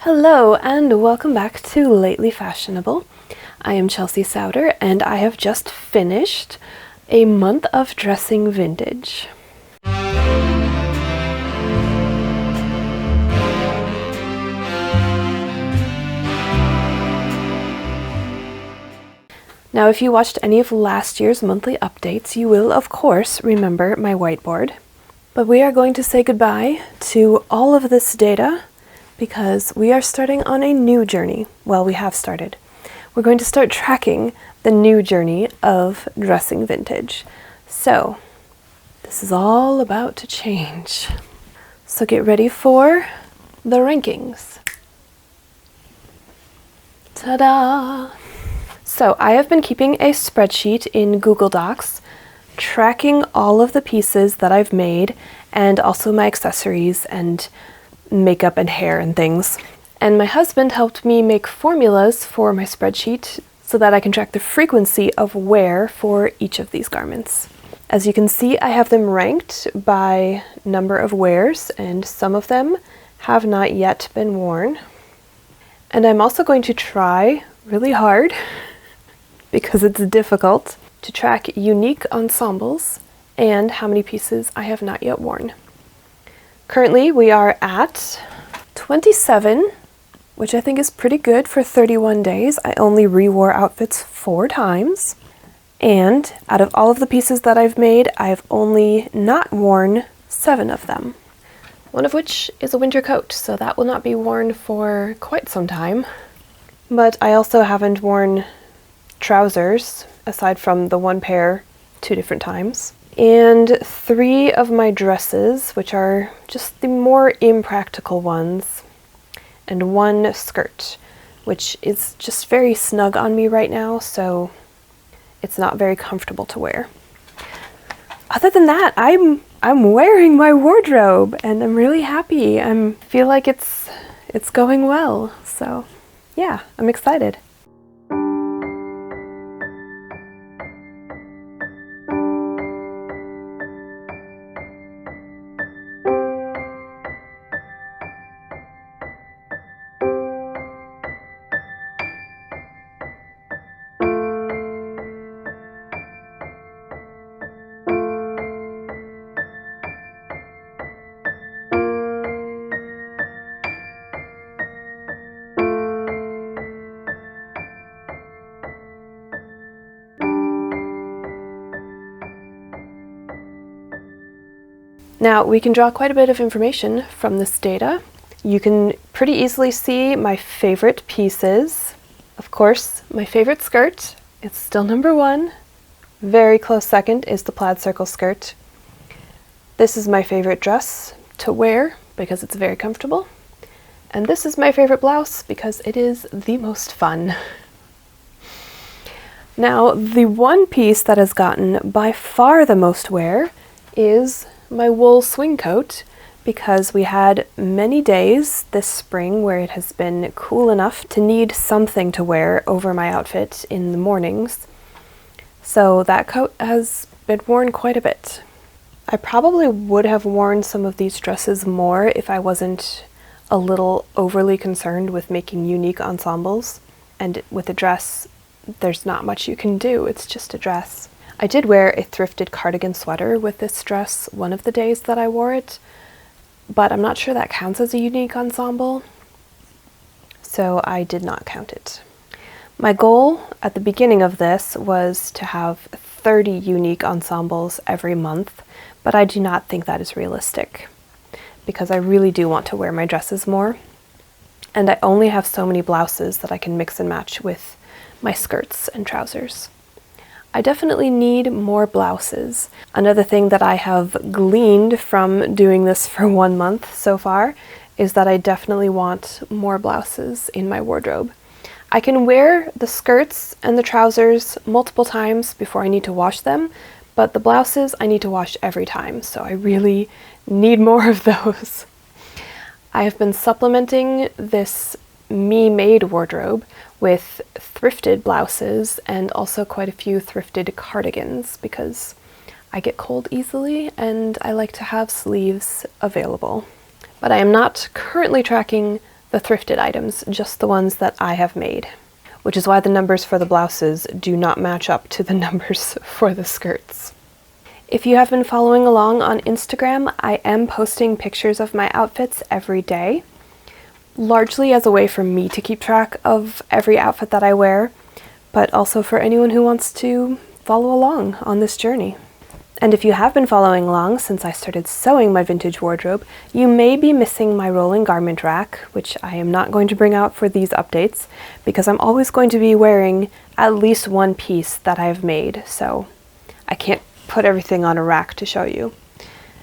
Hello and welcome back to Lately Fashionable. I am Chelsea Souter and I have just finished a month of dressing vintage. Now, if you watched any of last year's monthly updates, you will of course remember my whiteboard. But we are going to say goodbye to all of this data because we are starting on a new journey. Well, we have started. We're going to start tracking the new journey of dressing vintage. So, this is all about to change. So get ready for the rankings. Ta-da! So I have been keeping a spreadsheet in Google Docs tracking all of the pieces that I've made and also my accessories and makeup and hair and things. And my husband helped me make formulas for my spreadsheet so that I can track the frequency of wear for each of these garments. As you can see, I have them ranked by number of wears, and some of them have not yet been worn. And I'm also going to try really hard, because it's difficult, to track unique ensembles and how many pieces I have not yet worn. Currently, we are at 27, which I think is pretty good for 31 days. I only re-wore outfits 4 times. And out of all of the pieces that I've made, I've only not worn 7 of them. One of which is a winter coat, so that will not be worn for quite some time. But I also haven't worn trousers, aside from the one pair 2 different times. And 3 of my dresses, which are just the more impractical ones, and 1 skirt, which is just very snug on me right now, so it's not very comfortable to wear. Other than that, I'm wearing my wardrobe, and I'm really happy. I feel like it's going well, so yeah, I'm excited. Now, we can draw quite a bit of information from this data. You can pretty easily see my favorite pieces. Of course, my favorite skirt, it's still number 1. Very close second is the plaid circle skirt. This is my favorite dress to wear because it's very comfortable. And this is my favorite blouse because it is the most fun. Now, the one piece that has gotten by far the most wear is my wool swing coat, because we had many days this spring where it has been cool enough to need something to wear over my outfit in the mornings. So that coat has been worn quite a bit. I probably would have worn some of these dresses more if I wasn't a little overly concerned with making unique ensembles. And with a dress, there's not much you can do, it's just a dress. I did wear a thrifted cardigan sweater with this dress one of the days that I wore it, but I'm not sure that counts as a unique ensemble, so I did not count it. My goal at the beginning of this was to have 30 unique ensembles every month, but I do not think that is realistic because I really do want to wear my dresses more, and I only have so many blouses that I can mix and match with my skirts and trousers. I definitely need more blouses. Another thing that I have gleaned from doing this for 1 month so far is that I definitely want more blouses in my wardrobe. I can wear the skirts and the trousers multiple times before I need to wash them, but the blouses I need to wash every time, so I really need more of those. I have been supplementing this me-made wardrobe with thrifted blouses and also quite a few thrifted cardigans because I get cold easily and I like to have sleeves available. But I am not currently tracking the thrifted items, just the ones that I have made, which is why the numbers for the blouses do not match up to the numbers for the skirts. If you have been following along on Instagram, I am posting pictures of my outfits every day, largely as a way for me to keep track of every outfit that I wear, but also for anyone who wants to follow along on this journey. And if you have been following along since I started sewing my vintage wardrobe, you may be missing my rolling garment rack, which I am not going to bring out for these updates because I'm always going to be wearing at least one piece that I've made, so I can't put everything on a rack to show you.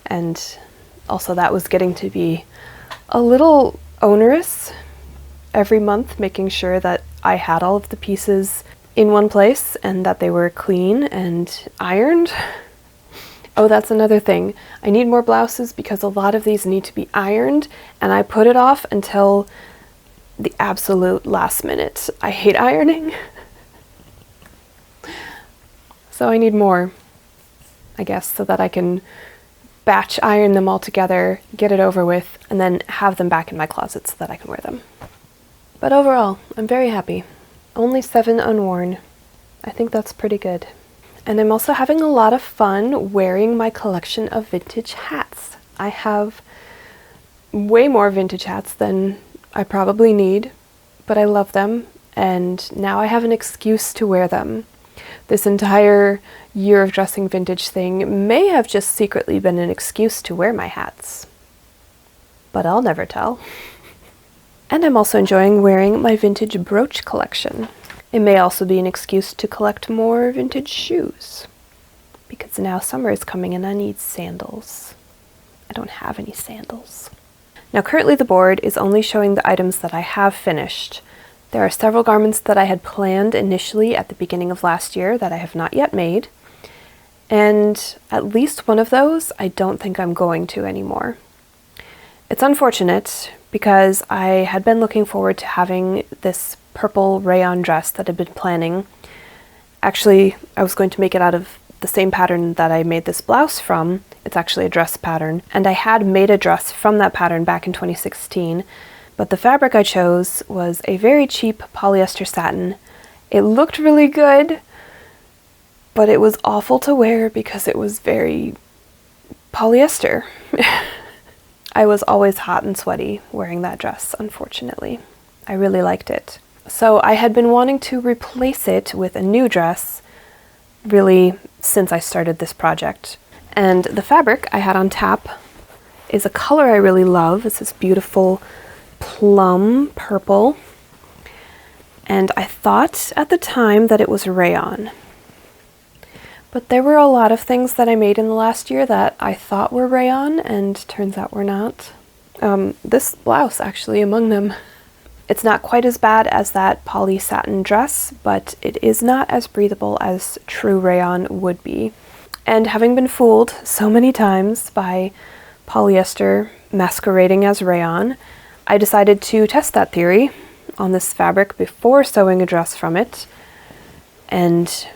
And also that was getting to be a little onerous every month, making sure that I had all of the pieces in one place and that they were clean and ironed. Oh, that's another thing. I need more blouses because a lot of these need to be ironed, and I put it off until the absolute last minute. I hate ironing. So I need more, I guess, so that I can batch iron them all together, get it over with, and then have them back in my closet so that I can wear them. But overall, I'm very happy. Only 7 unworn. I think that's pretty good. And I'm also having a lot of fun wearing my collection of vintage hats. I have way more vintage hats than I probably need, but I love them, and now I have an excuse to wear them. This entire year of dressing vintage thing may have just secretly been an excuse to wear my hats, but I'll never tell. And I'm also enjoying wearing my vintage brooch collection. It may also be an excuse to collect more vintage shoes, because now summer is coming and I need sandals. I don't have any sandals. Now currently the board is only showing the items that I have finished. There are several garments that I had planned initially at the beginning of last year that I have not yet made, and at least one of those I don't think I'm going to anymore. It's unfortunate because I had been looking forward to having this purple rayon dress that I've been planning. Actually, I was going to make it out of the same pattern that I made this blouse from. It's actually a dress pattern, and I had made a dress from that pattern back in 2016, but the fabric I chose was a very cheap polyester satin. It looked really good, but it was awful to wear because it was very polyester. I was always hot and sweaty wearing that dress, unfortunately. I really liked it. So I had been wanting to replace it with a new dress, really, since I started this project. And the fabric I had on tap is a color I really love. It's this beautiful plum purple. And I thought at the time that it was rayon. But there were a lot of things that I made in the last year that I thought were rayon, and turns out were not. This blouse, actually, among them. It's not quite as bad as that poly satin dress, but it is not as breathable as true rayon would be. And having been fooled so many times by polyester masquerading as rayon, I decided to test that theory on this fabric before sewing a dress from it, and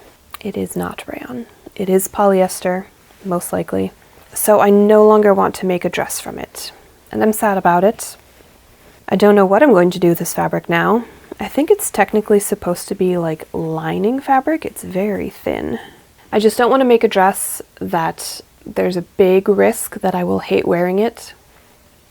it is not rayon. It is polyester, most likely. So I no longer want to make a dress from it, and I'm sad about it. I don't know what I'm going to do with this fabric now. I think it's technically supposed to be like lining fabric. It's very thin. I just don't want to make a dress that there's a big risk that I will hate wearing it.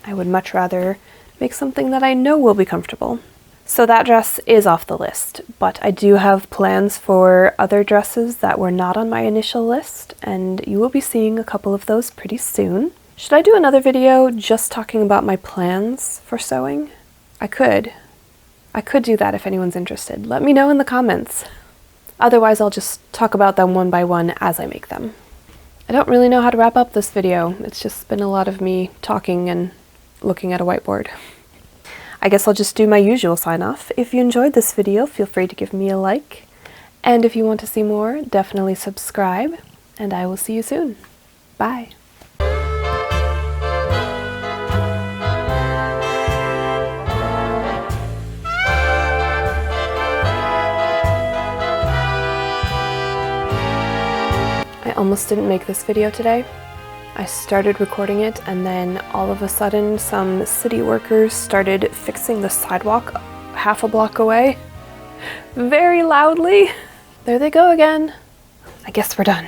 I would much rather make something that I know will be comfortable. So that dress is off the list, but I do have plans for other dresses that were not on my initial list, and you will be seeing a couple of those pretty soon. Should I do another video just talking about my plans for sewing? I could do that if anyone's interested. Let me know in the comments. Otherwise, I'll just talk about them one by one as I make them. I don't really know how to wrap up this video. It's just been a lot of me talking and looking at a whiteboard. I guess I'll just do my usual sign off. If you enjoyed this video, feel free to give me a like. And if you want to see more, definitely subscribe. And I will see you soon. Bye. I almost didn't make this video today. I started recording it, and then all of a sudden some city workers started fixing the sidewalk half a block away very loudly. There they go again. I guess we're done.